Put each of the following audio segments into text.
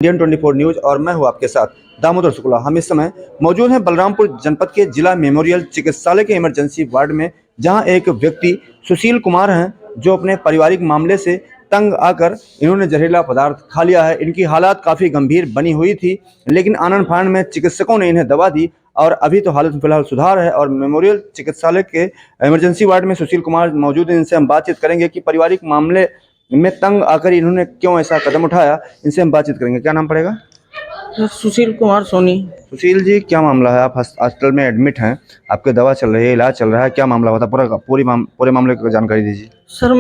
Indian 24 news और मैं हूं आपके साथ दामोदर शुक्ला। हम इस समय मौजूद हैं बलरामपुर जनपद के जिला मेमोरियल चिकित्सालय के इमरजेंसी वार्ड में, जहां एक व्यक्ति सुशील कुमार हैं जो अपने पारिवारिक मामले से तंग आकर इन्होंने जहरीला पदार्थ खा लिया है। इनकी हालत काफ़ी गंभीर बनी हुई थी, लेकिन आनन फानन में चिकित्सकों ने इन्हें दवा दी और अभी तो हालत फिलहाल सुधार है। और मेमोरियल चिकित्सालय के इमरजेंसी वार्ड में सुशील कुमार मौजूद हैं। इनसे हम बातचीत करेंगे कि पारिवारिक मामले में तंग आकर इन्होंने क्यों ऐसा कदम उठाया। इनसे हम बातचीत करेंगे। क्या नाम पड़ेगा? सुशील कुमार सोनी। सुशील जी, क्या मामला है? आप हॉस्पिटल में एडमिट हैं, आपके दवा चल रही है, इलाज चल रहा है, क्या मामला होता? पूरे मामले की जानकारी दीजिए। सर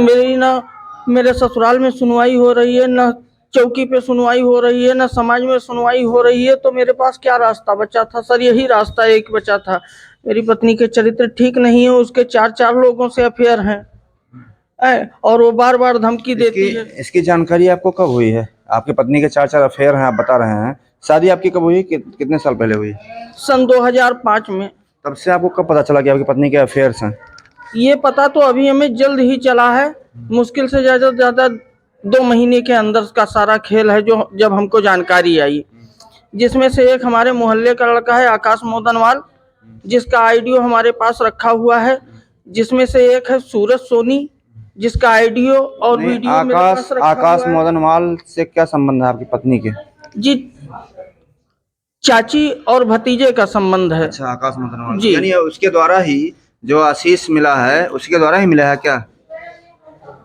मेरे ससुराल में सुनवाई हो रही है, न चौकी पे सुनवाई हो रही है, न समाज में सुनवाई हो रही है। तो मेरे पास क्या रास्ता बचा था सर? यही रास्ता एक बचा था। मेरी पत्नी के चरित्र ठीक नहीं है, उसके चार लोगों से अफेयर हैं और वो बार बार धमकी देती है। इसकी जानकारी आपको कब हुई है? आपकी पत्नी के चार अफेयर हैं, आप बता रहे हैं। शादी आपकी कब हुई? कितने साल पहले हुई? सन 2005 में। तब से आपको कब पता चला कि आपकी पत्नी के अफेयर्स हैं? ये पता तो अभी हमें जल्द ही चला है, मुश्किल से ज्यादा 2 महीने के अंदर का सारा खेल है जो जब हमको जानकारी आई। जिसमें से एक हमारे मोहल्ले का लड़का है आकाश मोदनवाल, जिसका आईडियो हमारे पास रखा हुआ है। जिसमें से एक है सूरज सोनी, जिसका आईडियो और वीडियो मेरे पास रखा आकाश हुआ है। मोदनवाल से क्या संबंध है आपकी पत्नी के? जी, चाची और भतीजे का संबंध है। अच्छा, आकाश मोदनवाल जी, यानी उसके द्वारा ही जो आशीष मिला है, उसके द्वारा ही मिला है क्या?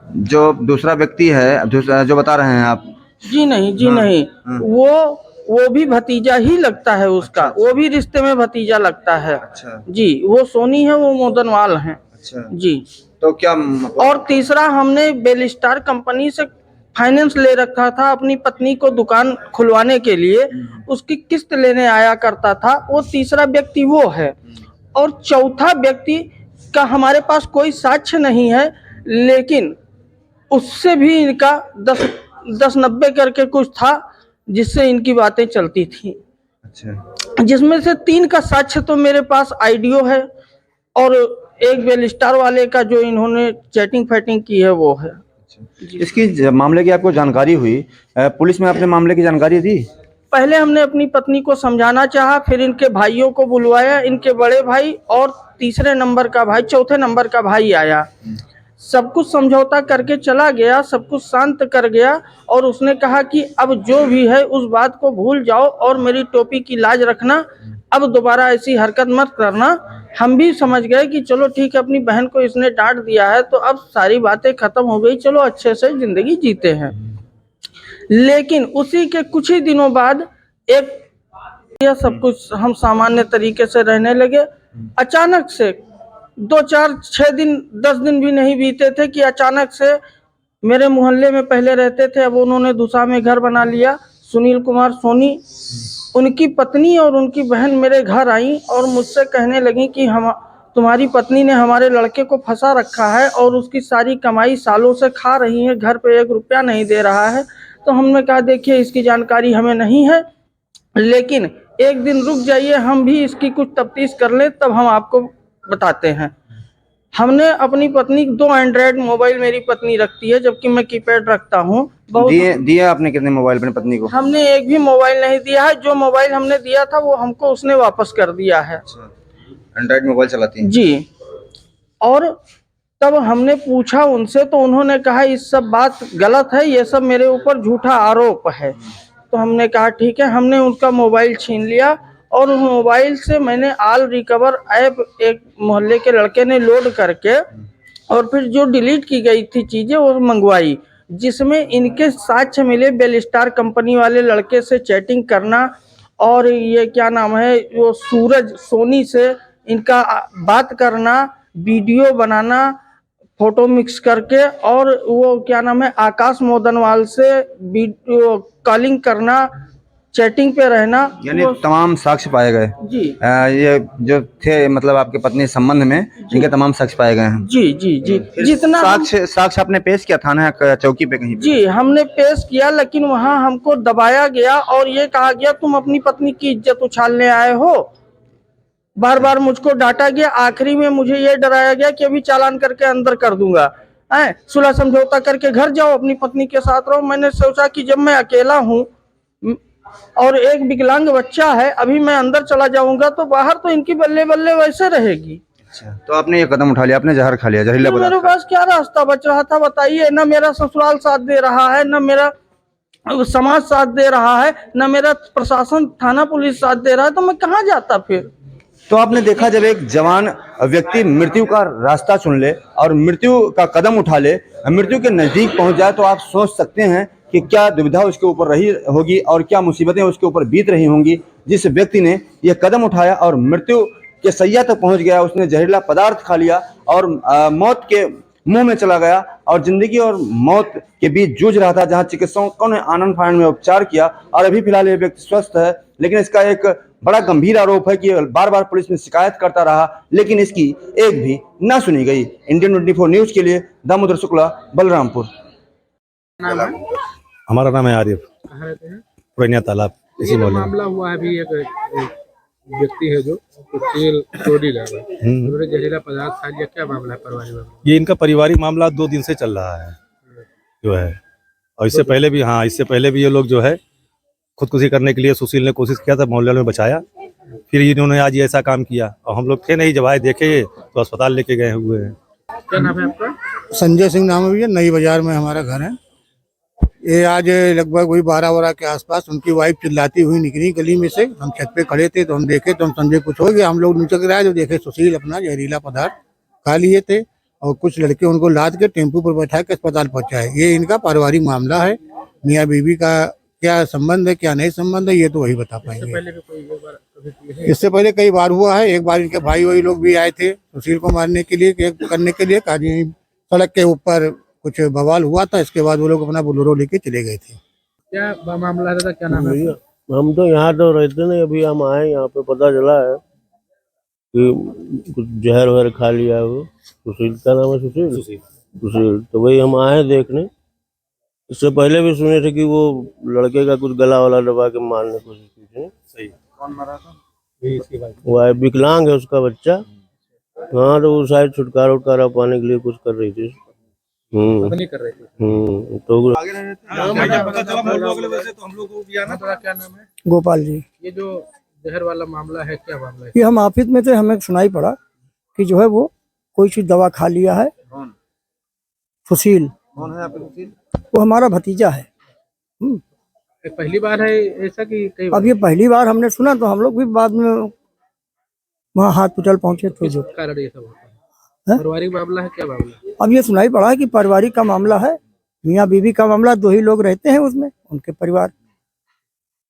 जो दूसरा व्यक्ति है जो बता रहे हैं आप? जी नहीं, जी हाँ, नहीं। हाँ। वो भी भतीजा ही लगता है उसका। अच्छा। वो भी रिश्ते में भतीजा लगता है। अच्छा जी, वो सोनी है, वो मोदनवाल हैं। अच्छा। जी। तो क्या और तीसरा, हमने बेलस्टार कंपनी से फाइनेंस ले रखा था अपनी पत्नी को दुकान खुलवाने के लिए। उसकी किस्त लेने आया करता था। वो तीसरा व्यक्ति वो है। और चौथा व्यक्ति का हमारे पास कोई साक्ष्य नहीं है, लेकिन उससे भी इनका 10-90 करके कुछ था, जिससे इनकी बातें चलती थी। अच्छा। जिसमें से 3 का साक्ष्य तो मेरे पास आईडियो है और एक बेलस्टार वाले का जो इन्होंने चैटिंग फाइटिंग की है वो है। इसकी मामले की आपको जानकारी हुई, पुलिस में आपने मामले की जानकारी दी? पहले हमने अपनी पत्नी को समझाना चाहा, फिर इनके भाइयों को बुलवाया, इनके बड़े भाई और तीसरे नंबर का भाई, चौथे नंबर का भाई आया। सब कुछ समझौता करके चला गया, सब कुछ शांत कर गया और उसने कहा कि अब जो भी है उस बात को भूल जाओ और मेरी टोपी की लाज रखना, अब दोबारा ऐसी हरकत मत करना। हम भी समझ गए कि चलो ठीक है, अपनी बहन को इसने डांट दिया है तो अब सारी बातें खत्म हो गई, चलो अच्छे से जिंदगी जीते हैं। लेकिन उसी के कुछ ही दिनों बाद एक यह सब कुछ हम सामान्य तरीके से रहने लगे। अचानक से 2-4-6 दिन 10 दिन भी नहीं बीते थे कि अचानक से मेरे मोहल्ले में पहले रहते थे, अब उन्होंने दूसरा में घर बना लिया, सुनील कुमार सोनी। उनकी पत्नी और उनकी बहन मेरे घर आई और मुझसे कहने लगी कि हम तुम्हारी पत्नी ने हमारे लड़के को फंसा रखा है और उसकी सारी कमाई सालों से खा रही है, घर पे 1 रुपया नहीं दे रहा है। तो हमने कहा देखिए इसकी जानकारी हमें नहीं है, लेकिन एक दिन रुक जाइए, हम भी इसकी कुछ तफ्तीश कर लें तब हम आपको बताते हैं। हमने अपनी पत्नी 2 एंड्रॉयड मोबाइल मेरी पत्नी रखती है, जबकि मैं कीपैड रखता हूँ। दिया आपने कितने मोबाइल अपनी पत्नी को? हमने एक भी मोबाइल नहीं दिया है। जो मोबाइल हमने दिया था वो हमको उसने वापस कर दिया है। एंड्रॉइड मोबाइल चलाती हैं? जी। और तब हमने पूछा उनसे तो उन्होंने कहा इस सब बात गलत है, ये सब मेरे ऊपर झूठा आरोप है। तो हमने कहा ठीक है, हमने उनका मोबाइल छीन लिया और उस मोबाइल से मैंने ऑल रिकवर ऐप एक मोहल्ले के लड़के ने लोड करके और फिर जो डिलीट की गई थी चीज़ें वो मंगवाई, जिसमें इनके साक्ष्य मिले बेलस्टार कंपनी वाले लड़के से चैटिंग करना और ये क्या नाम है वो सूरज सोनी से इनका बात करना, वीडियो बनाना फोटो मिक्स करके, और वो क्या नाम है आकाश मोदनवाल से वीडियो कॉलिंग करना, चैटिंग पे रहना। यानी तमाम साक्ष्य पाए गए? जी। ये जो थे मतलब आपके पत्नी संबंध में इनके तमाम साक्ष्य पाए गए हैं? जी जी जी। जितना साक्ष्य आपने पेश किया थाना चौकी पे कहीं पे? जी हमने पेश किया, लेकिन वहाँ हमको दबाया गया और ये कहा गया तुम अपनी पत्नी की इज्जत उछालने आए हो। बार बार मुझको डांटा गया, आखिरी में मुझे ये डराया गया कि अभी चालान करके अंदर कर दूंगा, सुलह समझौता करके घर जाओ, अपनी पत्नी के साथ रहो। मैंने सोचा कि जब मैं अकेला हूँ, और एक विकलांग बच्चा है। अभी मैं अंदर चला जाऊंगा तो बाहर तो इनकी बल्ले बल्ले वैसे रहेगी। अच्छा, तो आपने ये कदम उठा लिया, आपने जहर खा लिया, जहरीला तो मेरे पदार्थ। पास क्या रास्ता बच रहा था बताइए। न मेरा ससुराल साथ दे रहा है, न मेरा समाज साथ दे रहा है, न मेरा प्रशासन थाना पुलिस साथ दे रहा है, तो मैं कहाँ जाता फिर। तो आपने देखा, जब एक जवान व्यक्ति मृत्यु का रास्ता चुन ले और मृत्यु का कदम उठा ले, मृत्यु के नजदीक पहुंच जाए, तो आप सोच सकते हैं कि क्या दुविधा उसके ऊपर रही होगी और क्या मुसीबतें उसके ऊपर बीत रही होंगी। जिस व्यक्ति ने यह कदम उठाया और मृत्यु के सैया तक पहुंच गया, उसने जहरीला पदार्थ खा लिया और मौत के मुंह में चला गया और जिंदगी और मौत के बीच जूझ रहा था, जहां चिकित्सकों ने आनंद फानंद में उपचार किया और अभी फिलहाल ये व्यक्ति स्वस्थ है। लेकिन इसका एक बड़ा गंभीर आरोप है कि बार बार पुलिस में शिकायत करता रहा, लेकिन इसकी एक भी ना सुनी गई। इंडियन 24 न्यूज के लिए दामोदर शुक्ला, बलरामपुर। हमारा नाम है आरिफ, कहाँ रहते हैं? पुरैनिया तालाब, ये इसी जो मोहल्ले में। मामला हुआ है अभी, एक व्यक्ति है जो तेल चोरी कर रहा है, उन्होंने जहरीला पदार्थ खा लिया, क्या मामला है? पारिवारिक मामला? ये इनका पारिवारिक मामला 2 दिन से चल रहा है जो है। और इससे पहले भी, हाँ, इससे पहले भी ये लोग जो है खुदकुशी करने के लिए सुशील ने कोशिश किया था, मोहल्ले में बचाया, फिर इन्होंने आज ये ऐसा काम किया और हम लोग थे नहीं, जब आए देखे तो अस्पताल लेके गए हुए हैं। क्या नाम है आपका? संजय सिंह नाम है भैया, नई बाजार में हमारा घर है। ये आज लगभग वही 12 के आसपास उनकी वाइफ चिल्लाती हुई निकली गली में से। हम छत पे खड़े थे तो हम देखे, तो हम संजय कुछ हो गया, हम लोग नीचे गिराए तो देखे सुशील अपना जहरीला पदार्थ खा लिए थे और कुछ लड़के उनको लाद के टेम्पू पर बैठा के अस्पताल पहुंचाए। ये इनका पारिवारिक मामला है। मियाँ बीवी का क्या संबंध है, क्या नहीं संबंध है, ये तो वही बता पाएंगे। पहले भी कोई एक बार कभी किए हैं? इससे पहले कई बार हुआ है। एक बार इनके भाई वही लोग भी आए थे सुशील को मारने के लिए, करने के लिए। कहीं सड़क के ऊपर कुछ बवाल हुआ था, इसके बाद वो लोग अपना बोलेरो लेके चले गए थे। क्या मामला है दादा, क्या नाम है? हम तो यहाँ तो रहते नहीं, अभी हम आए यहाँ पे पता चला है कि कुछ जहर वहर खा लिया है वो। सुशील का नाम है, सुशील। तो वही हम आए देखने। इससे पहले भी सुने थे कि वो लड़के का कुछ गला वाला दबा के मारने की कोशिश की थी। सही। कौन मारा था? इसकी भाई। वो विकलांग है उसका बच्चा। हाँ, तो वो शायद छुटकारा उटकारा पाने के लिए कुछ कर रही थी। नहीं कर रहे थे। तो क्या नाम है? गोपाल जी। ये जो जहर वाला मामला है, क्या मामला है? ये हम ऑफिस में थे, हमें सुनाई पड़ा कि जो है वो कोई चीज दवा खा लिया है। सुशील। कौन है आपके सुशील? वो हमारा भतीजा है। ये पहली बार है ऐसा कि कई अब ये पहली बार हमने सुना, तो हम लोग भी बाद में वहाँ हॉस्पिटल पहुंचे तो जो कारण ये सब होता है? है? पारिवारिक मामला है, क्या मामला है? अब ये सुनाई पड़ा है कि पारिवारिक का मामला है। मियाँ बीवी का मामला, 2 ही लोग रहते हैं उसमें, उनके परिवार